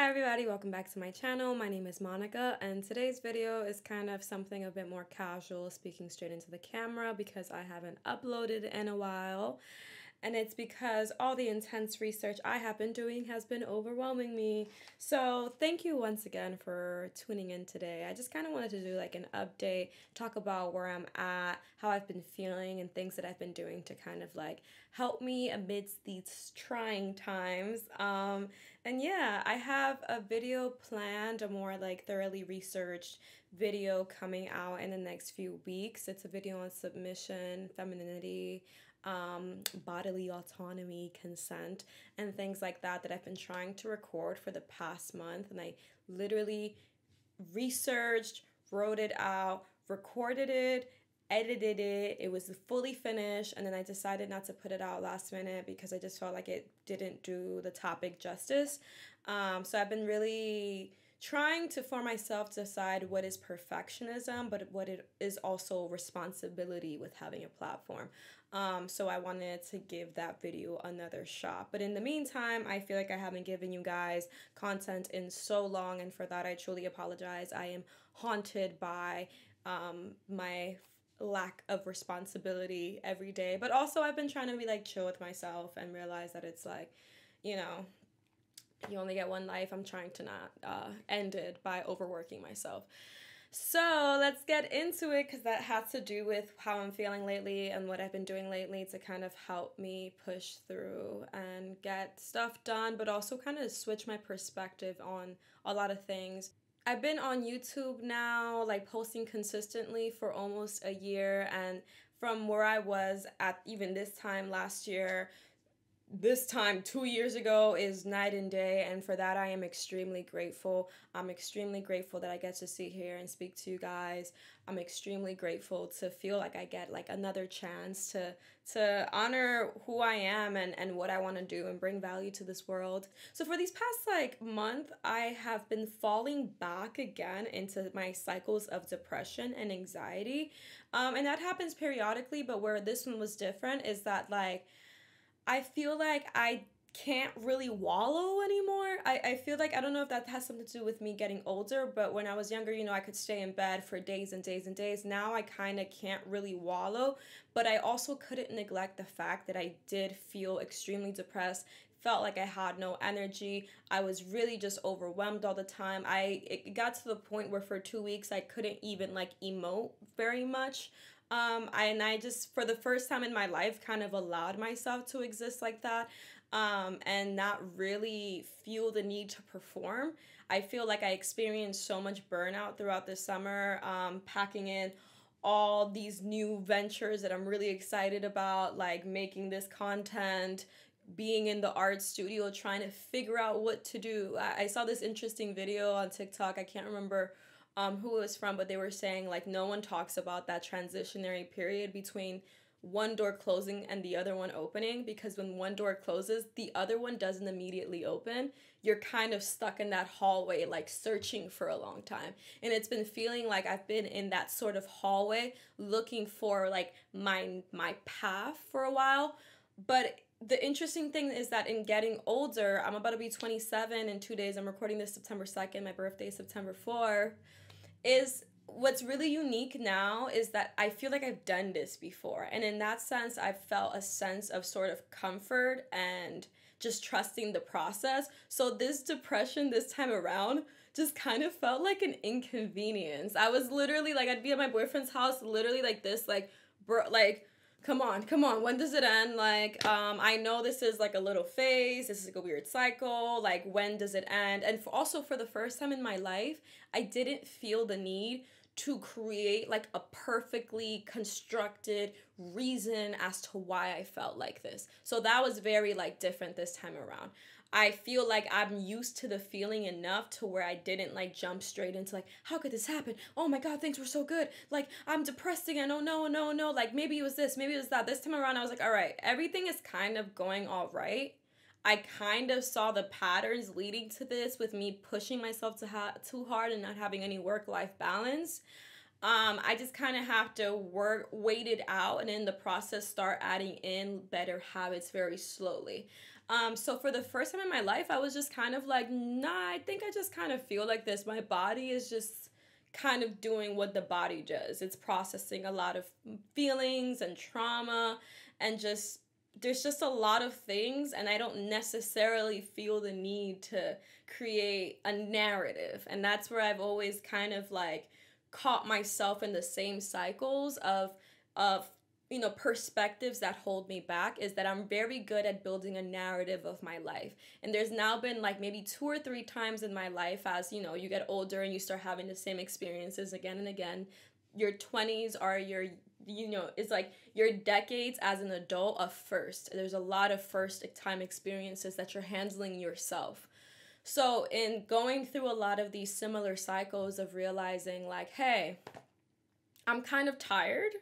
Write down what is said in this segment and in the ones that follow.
Hi everybody, welcome back to my channel. My name is Monica and today's video is kind of something a bit more casual, speaking straight into the camera because I haven't uploaded in a while. And it's because all the intense research I have been doing has been overwhelming me. So thank you once again for tuning in today. I just kind of wanted to do like an update, talk about where I'm at, how I've been feeling, and things that I've been doing to kind of like help me amidst these trying times. And yeah, I have a video planned, a more like thoroughly researched video coming out in the next few weeks. It's a video on submission, femininity, bodily autonomy, consent, and things like that I've been trying to record for the past month. And I literally researched, wrote it out, recorded it, edited it. It was fully finished, and then I decided not to put it out last minute because I just felt like it didn't do the topic justice. So I've been really trying to for myself decide what is perfectionism, but what it is also responsibility with having a platform. So I wanted to give that video another shot. But in the meantime, I feel like I haven't given you guys content in so long, and for that I truly apologize. I am haunted by my lack of responsibility every day, but also I've been trying to be like chill with myself and realize that it's like, you know, you only get one life. I'm trying to not end it by overworking myself. So let's get into it because that has to do with how I'm feeling lately and what I've been doing lately to kind of help me push through and get stuff done, but also kind of switch my perspective on a lot of things. I've been on YouTube now, like posting consistently for almost a year, and from where I was at even this time last year, this time 2 years ago is night and day, and for that I am extremely grateful. I'm extremely grateful that I get to sit here and speak to you guys. I'm extremely grateful to feel like I get like another chance to honor who I am and what I want to do and bring value to this world. So for these past like month, I have been falling back again into my cycles of depression and anxiety, and that happens periodically, but where this one was different is that like I feel like I can't really wallow anymore. I feel like, I don't know if that has something to do with me getting older, but when I was younger, you know, I could stay in bed for days and days and days. Now I kind of can't really wallow, but I also couldn't neglect the fact that I did feel extremely depressed, felt like I had no energy. I was really just overwhelmed all the time. It got to the point where for 2 weeks I couldn't even like emote very much. I just, for the first time in my life, kind of allowed myself to exist like that, and not really feel the need to perform. I feel like I experienced so much burnout throughout the summer, packing in all these new ventures that I'm really excited about, like making this content, being in the art studio, trying to figure out what to do. I saw this interesting video on TikTok. I can't remember who it was from, but they were saying like no one talks about that transitionary period between one door closing and the other one opening, because when one door closes, the other one doesn't immediately open. You're kind of stuck in that hallway, like searching for a long time. And it's been feeling like I've been in that sort of hallway looking for like my path for a while. But the interesting thing is that in getting older, I'm about to be 27 in 2 days. I'm recording this September 2nd. My birthday is September 4th. Is what's really unique now is that I feel like I've done this before. And in that sense, I've felt a sense of sort of comfort and just trusting the process. So this depression this time around just kind of felt like an inconvenience. I was literally like, I'd be at my boyfriend's house, literally like this, like, bro, like, come on, when does it end? Like, I know this is like a little phase, this is like a weird cycle, like, when does it end? And also for the first time in my life, I didn't feel the need to create like a perfectly constructed reason as to why I felt like this. So that was very like different this time around. I feel like I'm used to the feeling enough to where I didn't like jump straight into like, how could this happen? Oh my God, things were so good. Like, I'm depressed again. Oh no. Like, maybe it was this, maybe it was that. This time around, I was like, all right, everything is kind of going all right. I kind of saw the patterns leading to this with me pushing myself too hard and not having any work-life balance. I just kind of have to wait it out, and in the process start adding in better habits very slowly. So for the first time in my life, I was just kind of like, nah, I think I just kind of feel like this. My body is just kind of doing what the body does. It's processing a lot of feelings and trauma, and just there's just a lot of things, and I don't necessarily feel the need to create a narrative. And that's where I've always kind of like caught myself in the same cycles of perspectives that hold me back, is that I'm very good at building a narrative of my life. And there's now been like maybe 2 or 3 times in my life, as you get older and you start having the same experiences again and again. Your 20s are it's like your decades as an adult of first. There's a lot of first time experiences that you're handling yourself. So in going through a lot of these similar cycles of realizing like, hey, I'm kind of tired.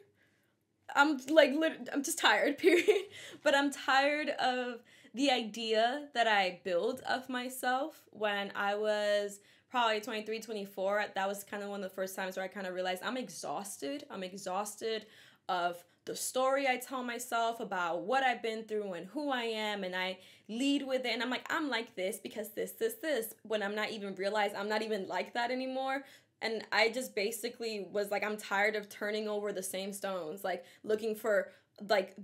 I'm just tired, period. But I'm tired of the idea that I built of myself when I was probably 23, 24. That was kind of one of the first times where I kind of realized I'm exhausted. I'm exhausted of the story I tell myself about what I've been through and who I am, and I lead with it, and I'm like this because this, when I'm not even realized I'm not even like that anymore. And I just basically was like, I'm tired of turning over the same stones, like looking for like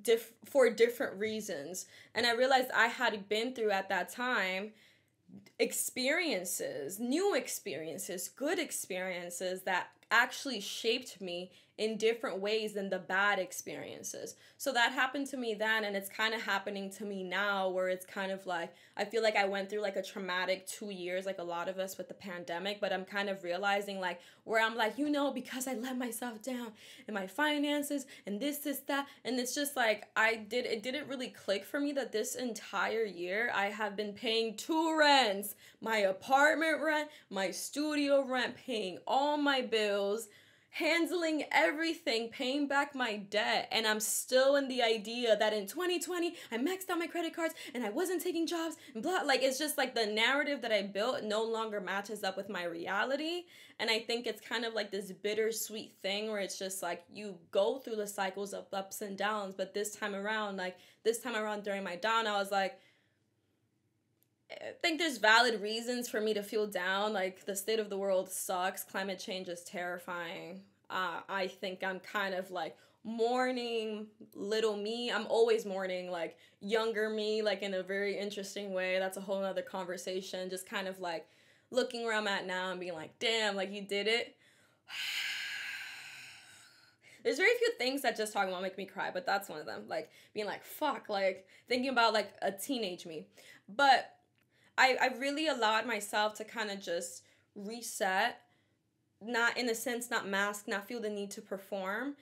for different reasons. And I realized I had been through at that time experiences, new experiences, good experiences that actually shaped me in different ways than the bad experiences. So that happened to me then, and it's kind of happening to me now, where it's kind of like, I feel like I went through like a traumatic 2 years, like a lot of us with the pandemic, but I'm kind of realizing like where I'm like, because I let myself down in my finances and this, that, and it's just like, it didn't really click for me that this entire year I have been paying 2 rents, my apartment rent, my studio rent, paying all my bills, handling everything, paying back my debt, and I'm still in the idea that in 2020 I maxed out my credit cards and I wasn't taking jobs and blah. Like, it's just like the narrative that I built no longer matches up with my reality. And I think it's kind of like this bittersweet thing where it's just like you go through the cycles of ups and downs, but this time around during my down, I was like, I think there's valid reasons for me to feel down. Like, the state of the world sucks. Climate change is terrifying. I think I'm kind of like mourning little me. I'm always mourning like younger me, like in a very interesting way. That's a whole nother conversation. Just kind of like looking where I'm at now and being like, damn, like you did it. There's very few things that just talking about make me cry, but that's one of them. Like being like, fuck, like thinking about like a teenage me. But I really allowed myself to kind of just reset, not in a sense, not mask, not feel the need to perform,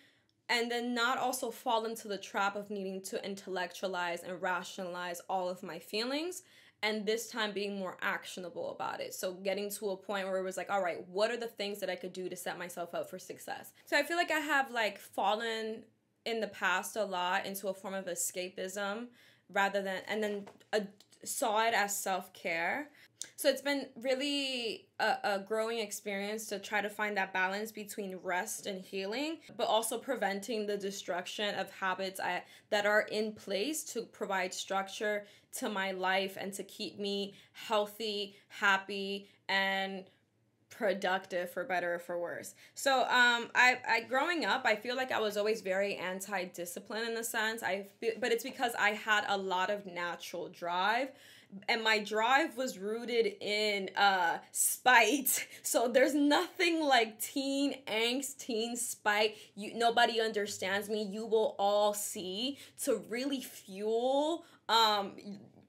and then not also fall into the trap of needing to intellectualize and rationalize all of my feelings, and this time being more actionable about it. So getting to a point where it was like, all right, what are the things that I could do to set myself up for success? So I feel like I have like fallen in the past a lot into a form of escapism and then saw it as self-care. So it's been really a growing experience to try to find that balance between rest and healing, but also preventing the destruction of habits that are in place to provide structure to my life and to keep me healthy, happy, and productive, for better or for worse. So I growing up, I feel like I was always very anti-discipline in a sense. But it's because I had a lot of natural drive, and my drive was rooted in spite. So there's nothing like teen angst, teen spite. Nobody understands me. You will all see, to really fuel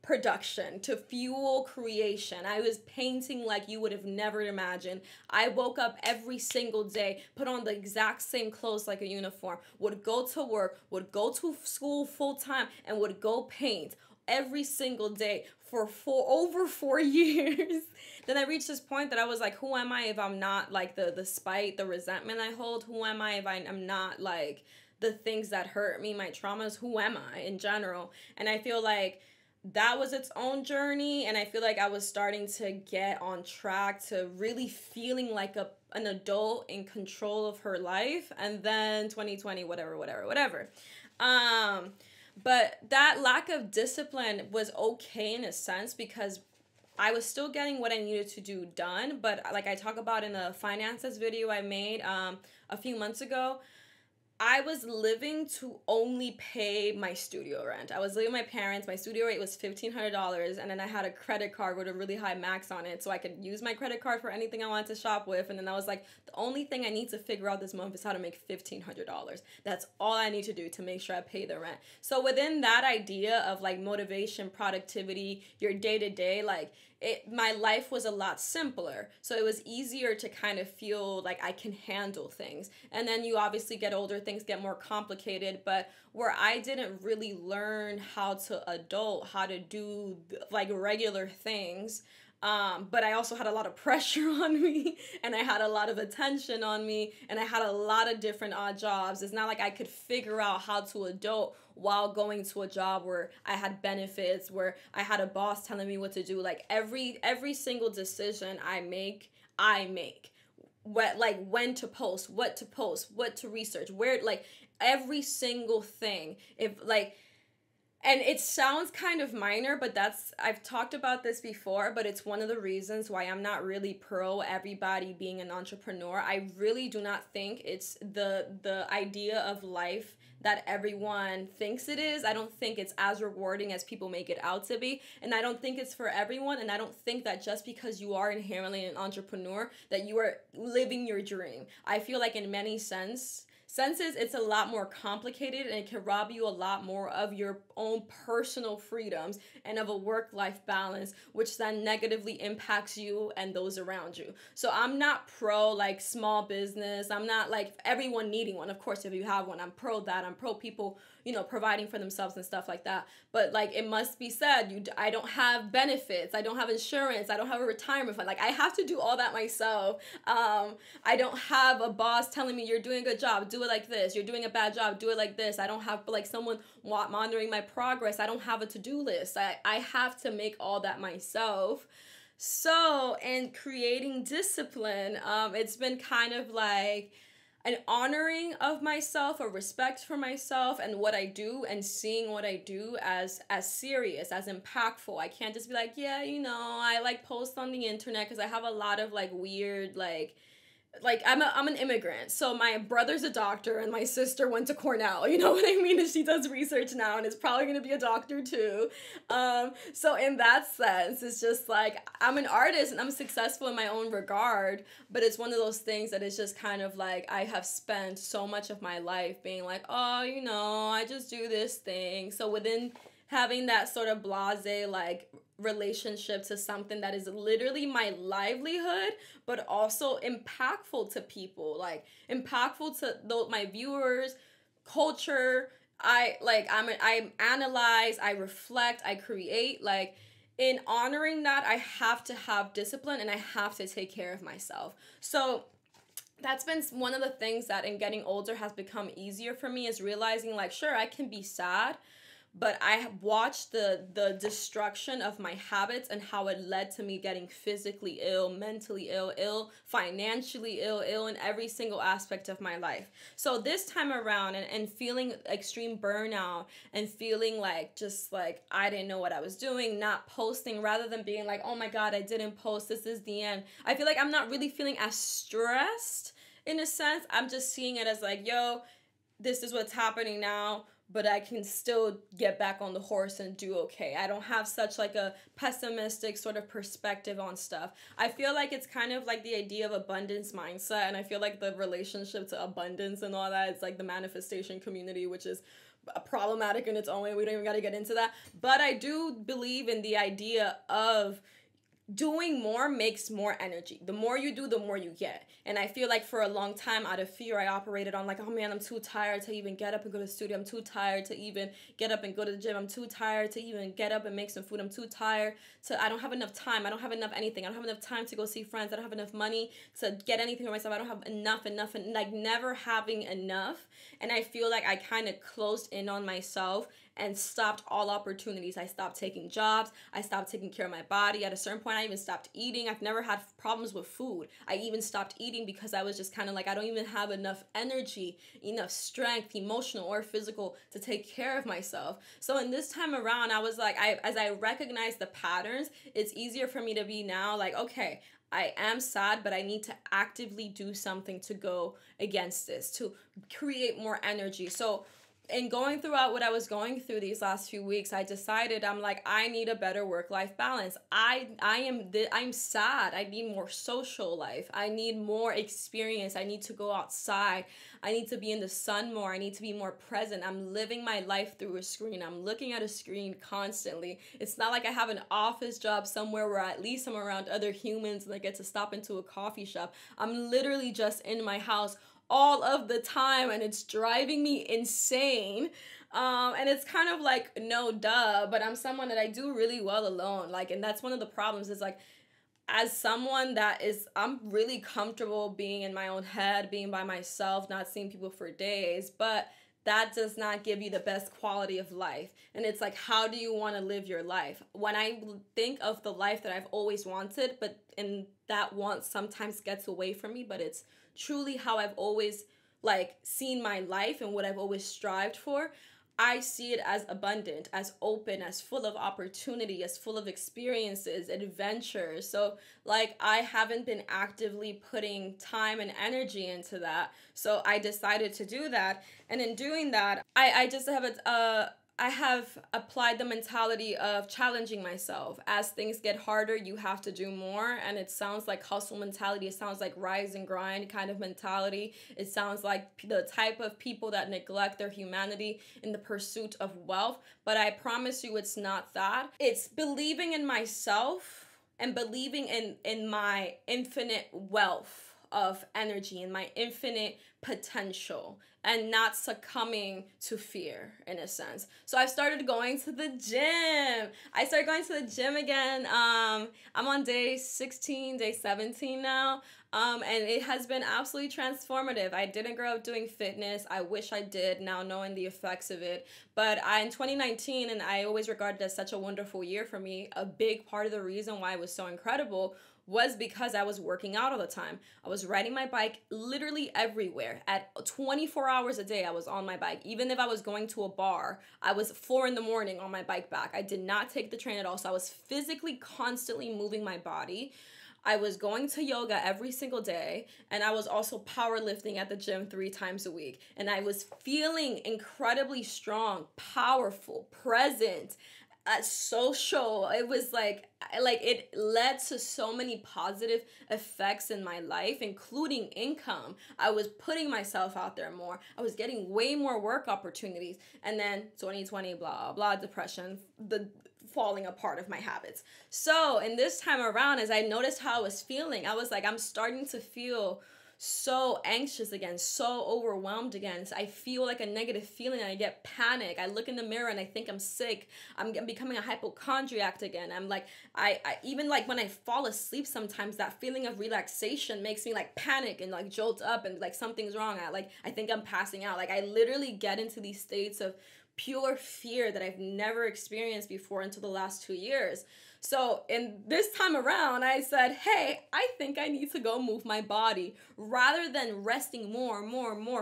production, to fuel creation. I was painting like you would have never imagined. I woke up every single day, put on the exact same clothes like a uniform, would go to work, would go to school full time, and would go paint every single day for over 4 years. Then I reached this point that I was like, who am I if I'm not like the spite, the resentment I hold? Who am I if I'm not like the things that hurt me, my traumas? Who am I in general? And I feel like that was its own journey, and I feel like I was starting to get on track to really feeling like an adult in control of her life. And then 2020, whatever. But that lack of discipline was okay in a sense because I was still getting what I needed to do done. But like I talk about in the finances video I made a few months ago, I was living to only pay my studio rent. I was living with my parents. My studio rate was $1,500, and then I had a credit card with a really high max on it, so I could use my credit card for anything I wanted to shop with. And then I was like, the only thing I need to figure out this month is how to make $1,500. That's all I need to do to make sure I pay the rent. So within that idea of like motivation, productivity, your day to day, like my life was a lot simpler. So it was easier to kind of feel like I can handle things. And then you obviously get older, things get more complicated. But where I didn't really learn how to adult, how to do like regular things, but I also had a lot of pressure on me, and I had a lot of attention on me, and I had a lot of different odd jobs. It's not like I could figure out how to adult while going to a job where I had benefits, where I had a boss telling me what to do. Like every single decision I make. What, like when to post, what to research, where, like every single thing. If like, and it sounds kind of minor, but I've talked about this before, but it's one of the reasons why I'm not really pro everybody being an entrepreneur. I really do not think it's the idea of life that everyone thinks it is. I don't think it's as rewarding as people make it out to be. And I don't think it's for everyone. And I don't think that just because you are inherently an entrepreneur that you are living your dream. I feel like in many senses, it's a lot more complicated, and it can rob you a lot more of your own personal freedoms and of a work-life balance, which then negatively impacts you and those around you. So I'm not pro like small business. I'm not like everyone needing one. Of course, if you have one, I'm pro that. I'm pro people, providing for themselves and stuff like that. But like it must be said, I don't have benefits. I don't have insurance. I don't have a retirement fund. Like I have to do all that myself. I don't have a boss telling me you're doing a good job, do it like this. You're doing a bad job, do it like this. I don't have like someone monitoring my progress. I don't have a to-do list. I have to make all that myself. So in creating discipline, it's been kind of like an honoring of myself, a respect for myself and what I do, and seeing what I do as serious, as impactful. I can't just be like, yeah, I like post on the internet, because I have a lot of like weird like I'm an immigrant, so my brother's a doctor and my sister went to Cornell, you know what I mean? And she does research now and is probably going to be a doctor too. So in that sense, it's just like I'm an artist and I'm successful in my own regard, but it's one of those things that is just kind of like I have spent so much of my life being like, oh, I just do this thing. So within having that sort of blasé like relationship to something that is literally my livelihood, but also impactful to people, like impactful to my viewers, culture. I analyze, I reflect, I create. Like in honoring that, I have to have discipline and I have to take care of myself. So that's been one of the things that in getting older has become easier for me, is realizing like, sure, I can be sad, but I have watched the destruction of my habits and how it led to me getting physically ill, mentally ill, financially ill in every single aspect of my life. So this time around, and feeling extreme burnout and feeling like just like I didn't know what I was doing, not posting, rather than being like, oh my God, I didn't post, this is the end. I feel like I'm not really feeling as stressed in a sense. I'm just seeing it as like, yo, this is what's happening now, but I can still get back on the horse and do okay. I don't have such like a pessimistic sort of perspective on stuff. I feel like it's kind of like the idea of abundance mindset, and I feel like the relationship to abundance and all that, it's like the manifestation community, which is problematic in its own way. We don't even got to get into that. But I do believe in the idea of doing more makes more energy. The more you do, the more you get. And I feel like for a long time, out of fear, I operated on like, oh man, I'm too tired to even get up and go to the studio. I'm too tired to even get up and go to the gym. I'm too tired to even get up and make some food. I'm too tired I don't have enough time. I don't have enough anything. I don't have enough time to go see friends. I don't have enough money to get anything for myself. I don't have enough, and like never having enough. And I feel like I kind of closed in on myself and stopped all opportunities. I stopped taking jobs. I stopped taking care of my body. At a certain point, I even stopped eating. I've never had problems with food. I even stopped eating because I was just kind of like, I don't even have enough energy, enough strength, emotional or physical, to take care of myself. So in this time around, I was like, as I recognize the patterns, it's easier for me to be now like, okay, I am sad, but I need to actively do something to go against this, to create more energy. So in going throughout what I was going through these last few weeks, I decided, I'm like, I need a better work-life balance. I'm sad. I need more social life. I need more experience. I need to go outside. I need to be in the sun more. I need to be more present. I'm living my life through a screen. I'm looking at a screen constantly. It's not like I have an office job somewhere where at least I'm around other humans and I get to stop into a coffee shop. I'm literally just in my house all of the time, and it's driving me insane. And it's kind of like, no duh, but I'm someone that I do really well alone. Like, and that's one of the problems is like, as someone that is, I'm really comfortable being in my own head, being by myself, not seeing people for days, but that does not give you the best quality of life. And it's like, how do you want to live your life? When I think of the life that I've always wanted, and that want sometimes gets away from me, but it's truly how I've always like seen my life and what I've always strived for, I see it as abundant, as open, as full of opportunity, as full of experiences, adventures. So like I haven't been actively putting time and energy into that. So I decided to do that. And in doing that, I just have I have applied the mentality of challenging myself. As things get harder, you have to do more. And it sounds like hustle mentality. It sounds like rise and grind kind of mentality. It sounds like the type of people that neglect their humanity in the pursuit of wealth. But I promise you it's not that. It's believing in myself and believing in my infinite wealth of energy and my infinite potential, and not succumbing to fear in a sense. So I've started going to the gym. I started going to the gym again. I'm on day 16, day 17 now. And it has been absolutely transformative. I didn't grow up doing fitness. I wish I did, now knowing the effects of it. But in 2019, and I always regarded it as such a wonderful year for me, a big part of the reason why it was so incredible was because I was working out all the time. I was riding my bike literally everywhere. At 24 hours a day, I was on my bike. Even if I was going to a bar, I was 4 in the morning on my bike back. I did not take the train at all. So I was physically constantly moving my body. I was going to yoga every single day, and I was also powerlifting at the gym 3 times a week. And I was feeling incredibly strong, powerful, present, social. It was like it led to so many positive effects in my life, including income. I was putting myself out there more. I was getting way more work opportunities. And then 2020, blah, blah, depression, the falling apart of my habits. So in this time around, as I noticed how I was feeling, I was like, I'm starting to feel so anxious again, so overwhelmed again. So I feel like a negative feeling and I get panic. I look in the mirror and I think I'm sick. I'm becoming a hypochondriac again. I'm like, I even like when I fall asleep sometimes, that feeling of relaxation makes me like panic and like jolt up and like something's wrong. I think I'm passing out. Like I literally get into these states of pure fear that I've never experienced before until the last 2 years. So in this time around, I said, hey, I think I need to go move my body rather than resting more,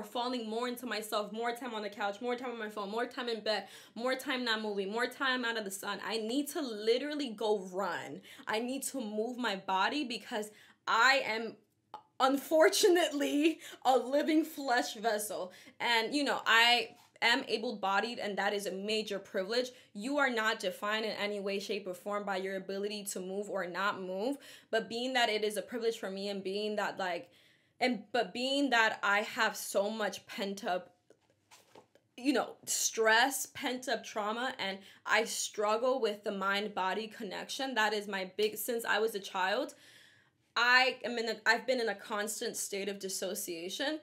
falling more into myself, more time on the couch, more time on my phone, more time in bed, more time not moving, more time out of the sun. I need to literally go run. I need to move my body because I am unfortunately a living flesh vessel. And, you know, I am able-bodied, and that is a major privilege. You are not defined in any way, shape, or form by your ability to move or not move. But being that it is a privilege for me, and being that being that I have so much pent-up, stress, pent-up trauma, and I struggle with the mind-body connection. That is my since I was a child, I've been in a constant state of dissociation.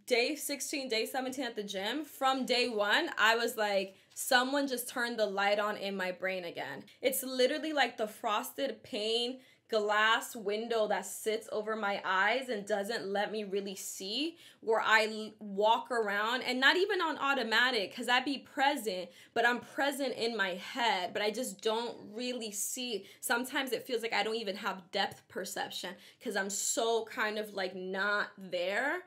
Day 16, day 17 at the gym, from day 1, I was like, someone just turned the light on in my brain again. It's literally like the frosted pane glass window that sits over my eyes and doesn't let me really see, where I walk around, and not even on automatic, because I'd be present, but I'm present in my head, but I just don't really see. Sometimes it feels like I don't even have depth perception because I'm so kind of like not there.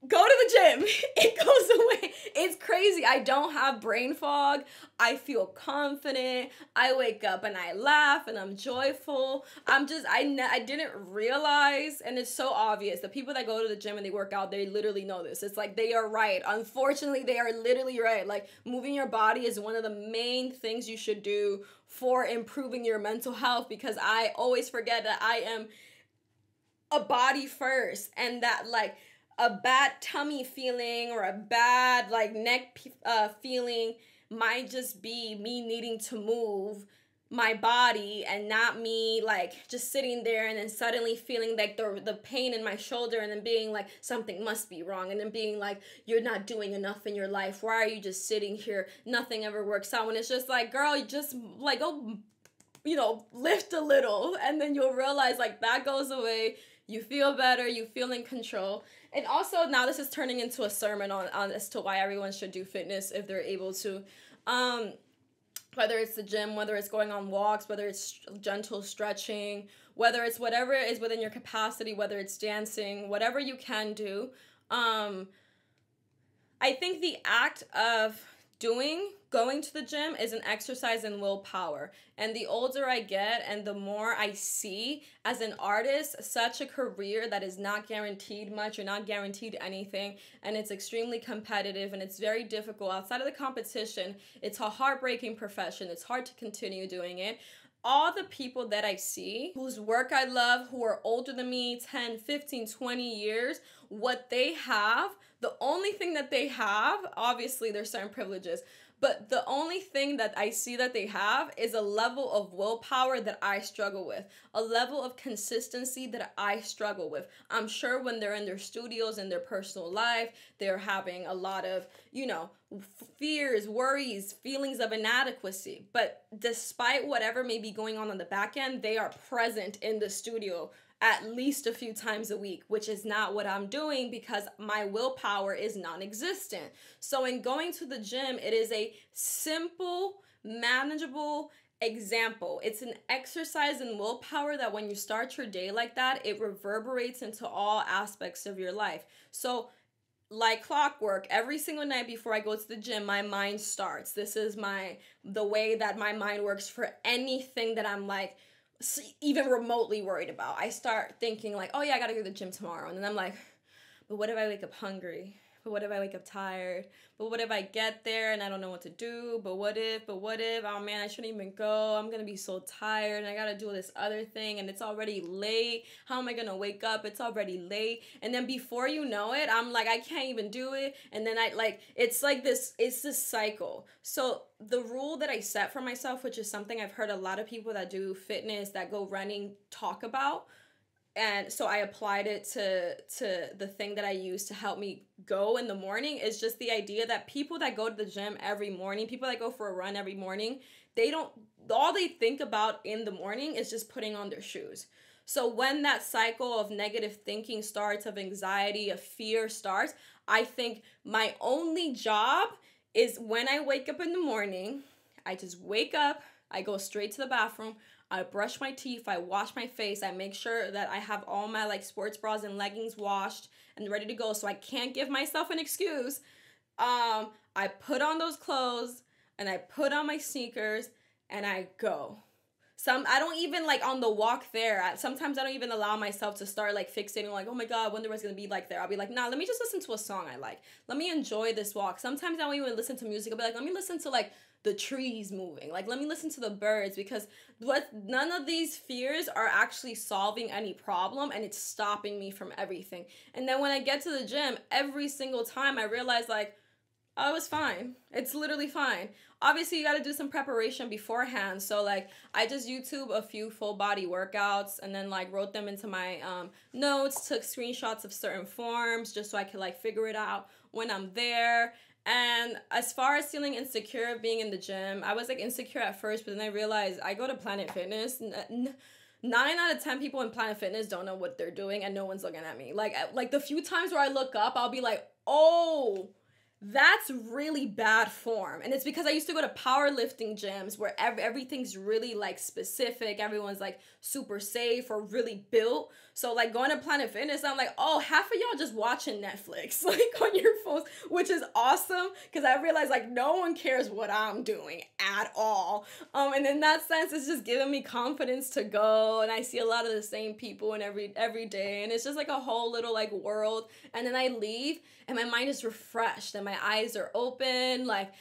Go to the gym. It goes away. It's crazy. I don't have brain fog. I feel confident. I wake up and I laugh and I'm joyful. I didn't realize, and it's so obvious. The people that go to the gym and they work out, they literally know this. It's like they are right. Unfortunately, they are literally right. Like, moving your body is one of the main things you should do for improving your mental health, because I always forget that I am a body first, and that like a bad tummy feeling or a bad like neck feeling might just be me needing to move my body, and not me like just sitting there and then suddenly feeling like the pain in my shoulder, and then being like something must be wrong, and then being like you're not doing enough in your life. Why are you just sitting here? Nothing ever works out. When it's just like, girl, you just like go, lift a little, and then you'll realize like that goes away. You feel better, you feel in control. And also, now this is turning into a sermon on as to why everyone should do fitness if they're able to. Whether it's the gym, whether it's going on walks, whether it's gentle stretching, whether it's whatever is within your capacity, whether it's dancing, whatever you can do. I think the act of going to the gym is an exercise in willpower. And the older I get and the more I see as an artist, such a career that is not guaranteed much or not guaranteed anything, and it's extremely competitive and it's very difficult. Outside of the competition, it's a heartbreaking profession. It's hard to continue doing it. All the people that I see whose work I love, who are older than me, 10, 15, 20 years, what they have, the only thing that they have, obviously there's certain privileges, but the only thing that I see that they have is a level of willpower that I struggle with, a level of consistency that I struggle with. I'm sure when they're in their studios, in their personal life, they're having a lot of, fears, worries, feelings of inadequacy. But despite whatever may be going on the back end, they are present in the studio at least a few times a week, which is not what I'm doing because my willpower is non-existent. So in going to the gym, it is a simple, manageable example. It's an exercise in willpower that when you start your day like that, it reverberates into all aspects of your life. So like clockwork, every single night before I go to the gym, my mind starts. This is the way that my mind works for anything that I'm like even remotely worried about. I start thinking like, oh yeah, I gotta go to the gym tomorrow. And then I'm like, but what if I wake up hungry? But what if I wake up tired? But what if I get there and I don't know what to do? But what if, oh man, I shouldn't even go. I'm gonna be so tired and I gotta do this other thing and it's already late. How am I gonna wake up? It's already late. And then before you know it, I'm like, I can't even do it. And then it's this cycle. So the rule that I set for myself, which is something I've heard a lot of people that do fitness, that go running, talk about, and so I applied it to the thing that I use to help me go in the morning, is just the idea that people that go to the gym every morning, people that go for a run every morning, all they think about in the morning is just putting on their shoes. So when that cycle of negative thinking starts, of anxiety, of fear starts, I think my only job is when I wake up in the morning, I just wake up, I go straight to the bathroom, I brush my teeth, I wash my face, I make sure that I have all my sports bras and leggings washed and ready to go, so I can't give myself an excuse. I put on those clothes and I put on my sneakers and I go. I don't even on the walk there. Sometimes I don't even allow myself to start fixating oh my God, I wonder what it's gonna be like there. I'll be like, nah, let me just listen to a song I like. Let me enjoy this walk. Sometimes I won't even listen to music. I'll be like, let me listen to the trees moving. Let me listen to the birds, because none of these fears are actually solving any problem, and it's stopping me from everything. And then when I get to the gym, every single time I realize oh, it's fine. It's literally fine. Obviously, you got to do some preparation beforehand. So, I just YouTube a few full body workouts and then, wrote them into my notes, took screenshots of certain forms just so I could, figure it out when I'm there. And as far as feeling insecure of being in the gym, I was like insecure at first, but then I realized I go to Planet Fitness. 9 out of 10 people in Planet Fitness don't know what they're doing, and no one's looking at me. Like the few times where I look up, I'll be like, oh, that's really bad form. And it's because I used to go to powerlifting gyms where everything's really like specific. Everyone's like super safe or really built. So like going to Planet Fitness, I'm like, oh, half of y'all just watching Netflix like on your phones, which is awesome because I realized like no one cares what I'm doing at all. And in that sense, it's just giving me confidence to go, and I see a lot of the same people in every day, and it's just like a whole little like world. And then I leave and my mind is refreshed and my eyes are open. Like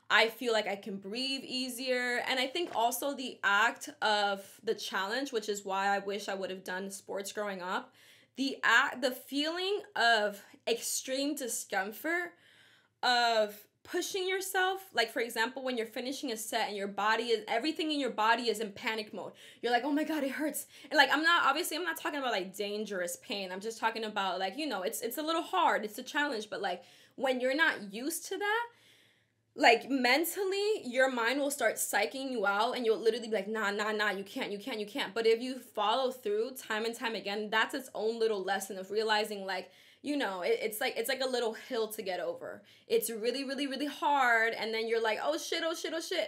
I feel like I can breathe easier. And I think also the act of the challenge, which is why I wish I would have done sports growing up, the feeling of extreme discomfort of pushing yourself, like for example when you're finishing a set and everything in your body is in panic mode. You're like, oh my god, it hurts. And like I'm not talking about like dangerous pain. I'm just talking about like, you know, it's a little hard, it's a challenge, but like when you're not used to that, like mentally your mind will start psyching you out, and you'll literally be like, nah, you can't. But if you follow through time and time again, that's its own little lesson of realizing like, you know, it's like a little hill to get over. It's really hard, and then you're like, oh shit,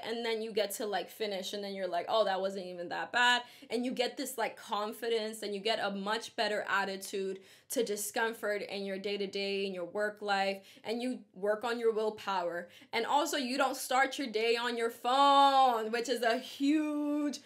and then you get to like finish, and then you're like, oh, that wasn't even that bad, and you get this like confidence, and you get a much better attitude to discomfort in your day-to-day, in your work life, and you work on your willpower. And also you don't start your day on your phone, which is a huge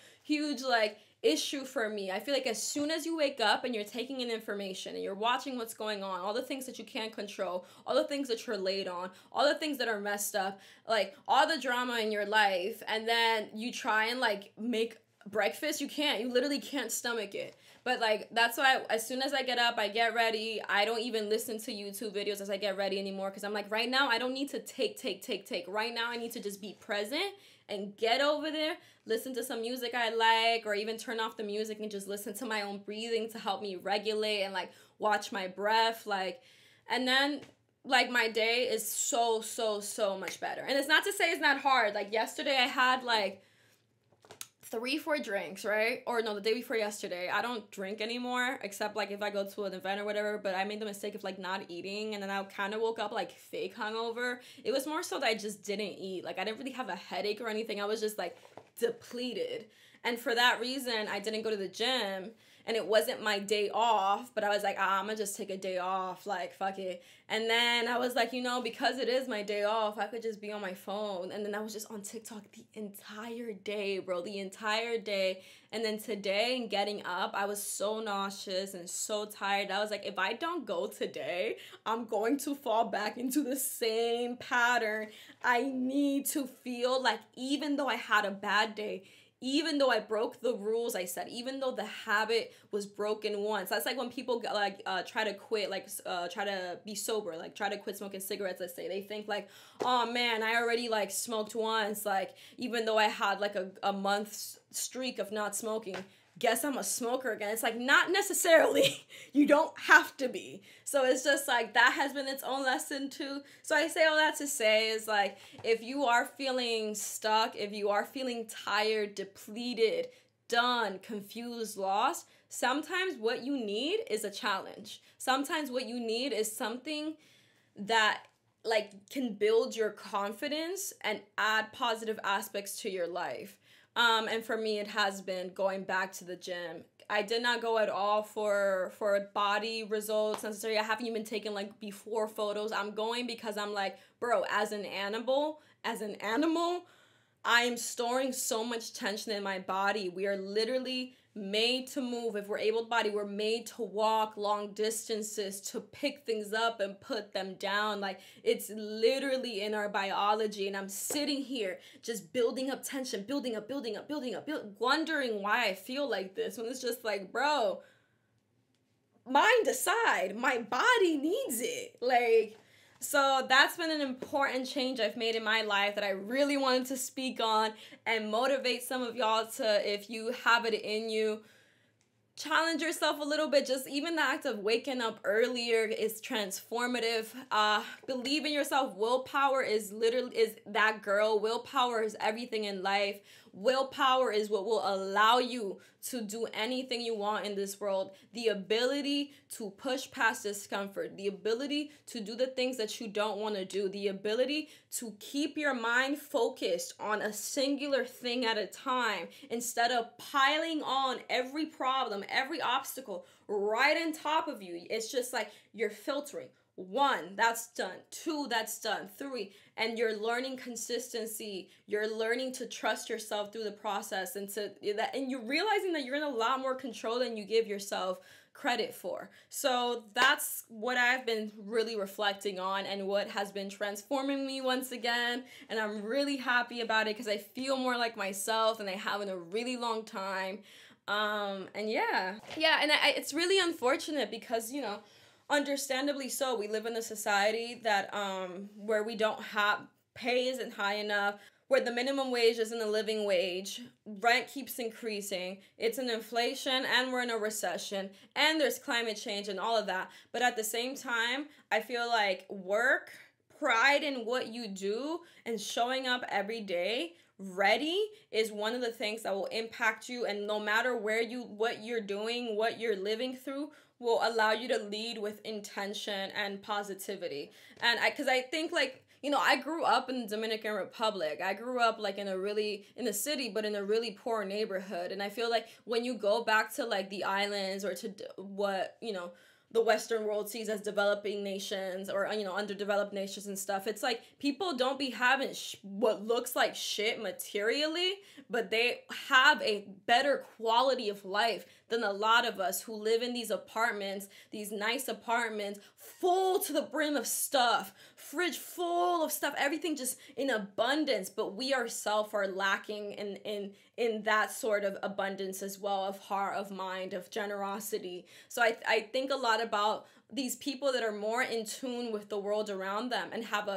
like issue for me. I feel like as soon as you wake up and you're taking in information and you're watching what's going on, all the things that you can't control, all the things that you're late on, all the things that are messed up, like all the drama in your life, and then you try and like make breakfast, you literally can't stomach it. But like that's why as soon as I get up, I get ready. I don't even listen to YouTube videos as I get ready anymore, because I'm like, right now I don't need to take. Right now I need to just be present and get over there, listen to some music I like, or even turn off the music and just listen to my own breathing to help me regulate and like watch my breath, like, and then like my day is so much better. And it's not to say it's not hard. Like yesterday I had like 3-4 drinks, right? Or no, the day before yesterday. I don't drink anymore, except like if I go to an event or whatever, but I made the mistake of like not eating, and then I kind of woke up like fake hungover. It was more so that I just didn't eat. Like I didn't really have a headache or anything. I was just like depleted. And for that reason, I didn't go to the gym, and it wasn't my day off, but I was like, I'm gonna just take a day off, like, fuck it. And then I was like, you know, because it is my day off, I could just be on my phone. And then I was just on TikTok the entire day, bro, the entire day. And then today, and getting up, I was so nauseous and so tired. I was like, if I don't go today, I'm going to fall back into the same pattern. I need to feel like even though I had a bad day, even though I broke the rules I set, even though the habit was broken once. That's like when people like try to quit, like try to be sober, like try to quit smoking cigarettes, let's say. They think like, oh man, I already like smoked once, like even though I had like a month's streak of not smoking, guess I'm a smoker again. It's like, not necessarily. You don't have to be. So it's just like, that has been its own lesson too. So I say all that to say is like, if you are feeling stuck, if you are feeling tired, depleted, done, confused, lost, sometimes what you need is a challenge. Sometimes what you need is something that like can build your confidence and add positive aspects to your life. And for me, it has been going back to the gym. I did not go at all for body results necessarily. I haven't even taken like before photos. I'm going because I'm like, bro, as an animal, I am storing so much tension in my body. We are literally made to move. If we're able-bodied, we're made to walk long distances, to pick things up and put them down. Like, it's literally in our biology. And I'm sitting here just building up tension, building up, wondering why I feel like this, when it's just like, bro, mind aside, my body needs it. Like, so that's been an important change I've made in my life that I really wanted to speak on and motivate some of y'all to, if you have it in you, challenge yourself a little bit. Just even the act of waking up earlier is transformative. Believe in yourself. Willpower is that girl. Willpower is everything in life. Willpower is what will allow you to do anything you want in this world. The ability to push past discomfort, the ability to do the things that you don't want to do, the ability to keep your mind focused on a singular thing at a time instead of piling on every problem, every obstacle right on top of you. It's just like you're filtering. 1, that's done. 2, that's done. 3, and you're learning consistency. You're learning to trust yourself through the process, and you're realizing that you're in a lot more control than you give yourself credit for. So that's what I've been really reflecting on and what has been transforming me once again. And I'm really happy about it because I feel more like myself than I have in a really long time. And it's really unfortunate because, understandably so, we live in a society that where we don't have pay isn't high enough, where the minimum wage isn't a living wage, rent keeps increasing, it's an inflation, and we're in a recession, and there's climate change and all of that. But at the same time, I feel like work, pride in what you do, and showing up every day ready is one of the things that will impact you. And no matter what you're doing, what you're living through, will allow you to lead with intention and positivity. And because I think I grew up in the Dominican Republic. I grew up in the city, but in a really poor neighborhood. And I feel like when you go back to the islands or to what, the Western world sees as developing nations or, underdeveloped nations and stuff, it's like people don't be having what looks like shit materially, but they have a better quality of life than a lot of us who live in these apartments, these nice apartments, full to the brim of stuff, fridge full of stuff, everything just in abundance. But we ourselves are lacking in that sort of abundance as well, of heart, of mind, of generosity. So I think a lot about these people that are more in tune with the world around them and have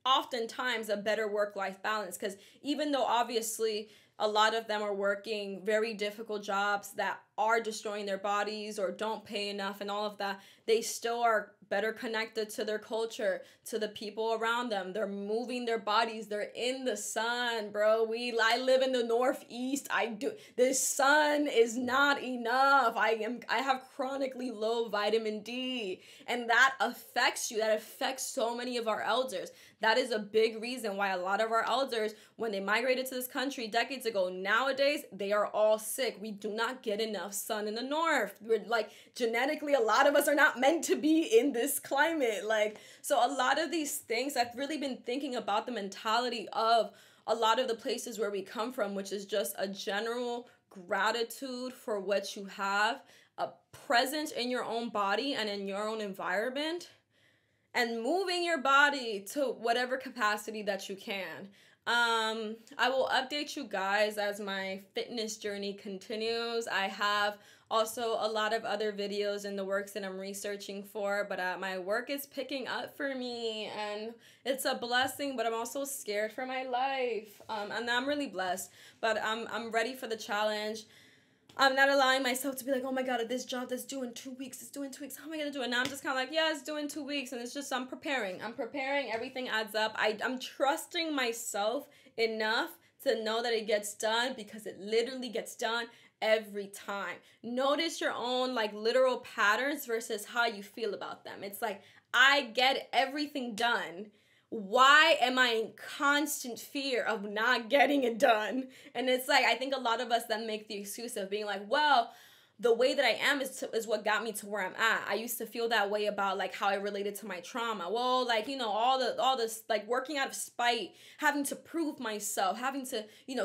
oftentimes a better work-life balance. Because even though obviously a lot of them are working very difficult jobs that are destroying their bodies or don't pay enough and all of that, they still are better connected to their culture, to the people around them. They're moving their bodies. They're in the sun, bro. I live in the Northeast. The sun is not enough. I have chronically low vitamin D, and that affects you. That affects so many of our elders. That is a big reason why a lot of our elders, when they migrated to this country decades ago, nowadays they are all sick. We do not get enough sun in the north. We're genetically, a lot of us are not meant to be in this climate. So a lot of these things, I've really been thinking about the mentality of a lot of the places where we come from, which is just a general gratitude for what you have, a presence in your own body and in your own environment, and moving your body to whatever capacity that you can. I will update you guys as my fitness journey continues. I have also a lot of other videos in the works that I'm researching for, but my work is picking up for me, and it's a blessing, but I'm also scared for my life. And I'm really blessed, but I'm ready for the challenge. I'm not allowing myself to be like, oh my God, this job that's due in 2 weeks, it's due in 2 weeks. How am I going to do it? Now I'm just kind of yeah, it's due in 2 weeks. And it's just, I'm preparing. Everything adds up. I'm trusting myself enough to know that it gets done, because it literally gets done every time. Notice your own literal patterns versus how you feel about them. It's I get everything done. Why am I in constant fear of not getting it done? And it's I think a lot of us then make the excuse of being well, the way that I am is what got me to where I'm at. I used to feel that way about how I related to my trauma. Well, all this working out of spite, having to prove myself, having to,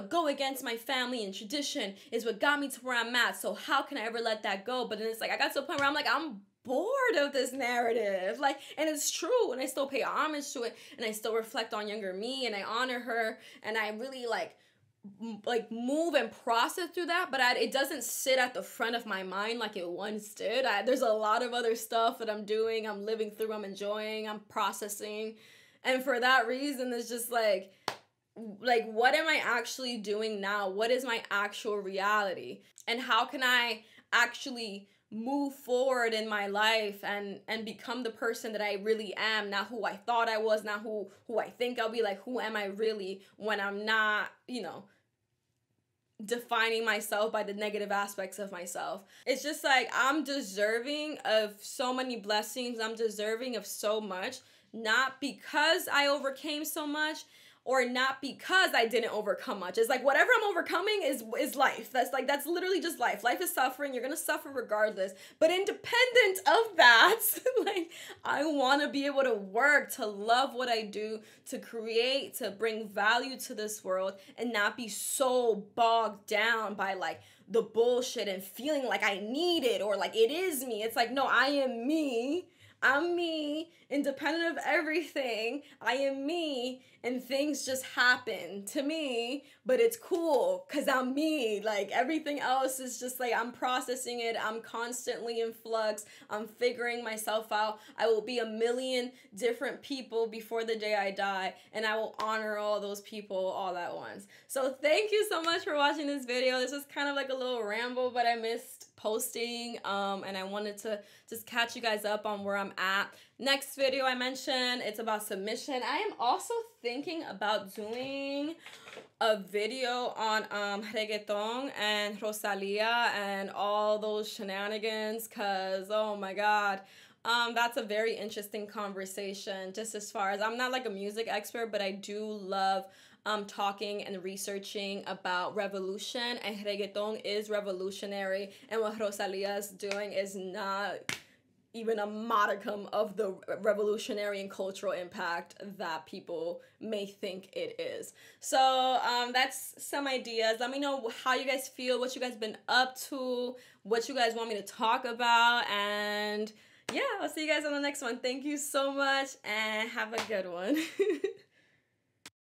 go against my family and tradition is what got me to where I'm at. So how can I ever let that go? But then it's I got to a point where I'm bored of this narrative, and it's true, and I still pay homage to it, and I still reflect on younger me, and I honor her, and I really move and process through that, but it doesn't sit at the front of my mind like it once did. There's a lot of other stuff that I'm doing, I'm living through, I'm enjoying, I'm processing, and for that reason, it's just like, what am I actually doing now? What is my actual reality? And how can I actually move forward in my life and become the person that I really am, not who I thought I was, not who I think I'll be. Like, who am I really when I'm not, you know, defining myself by the negative aspects of myself. It's just like, I'm deserving of so many blessings. I'm deserving of so much, not because I overcame so much, or not because I didn't overcome much. It's like, whatever I'm overcoming is life. That's literally just life. Life is suffering. You're gonna suffer regardless. But independent of that, like, I want to be able to work, to love what I do, to create, to bring value to this world, and not be so bogged down by like the bullshit and feeling like I need it or like it is me. It's like, no, I am me. I'm me, independent of everything. I am me, and things just happen to me, but it's cool because I'm me. Like, everything else is just like, I'm processing it. I'm constantly in flux. I'm figuring myself out. I will be a million different people before the day I die, and I will honor all those people all at once. So thank you so much for watching this video. This was kind of like a little ramble, but I missed posting, and I wanted to just catch you guys up on where I'm at. Next video I mentioned, it's about submission. I am also thinking about doing a video on reggaeton and Rosalia and all those shenanigans, because oh my god, that's a very interesting conversation. Just as far as, I'm not like a music expert, but I do love talking and researching about revolution, and reggaeton is revolutionary, and what Rosalia is doing is not even a modicum of the revolutionary and cultural impact that people may think it is. So that's some ideas. Let me know how you guys feel, what you guys been up to, what you guys want me to talk about, and yeah, I'll see you guys on the next one. Thank you so much, and have a good one.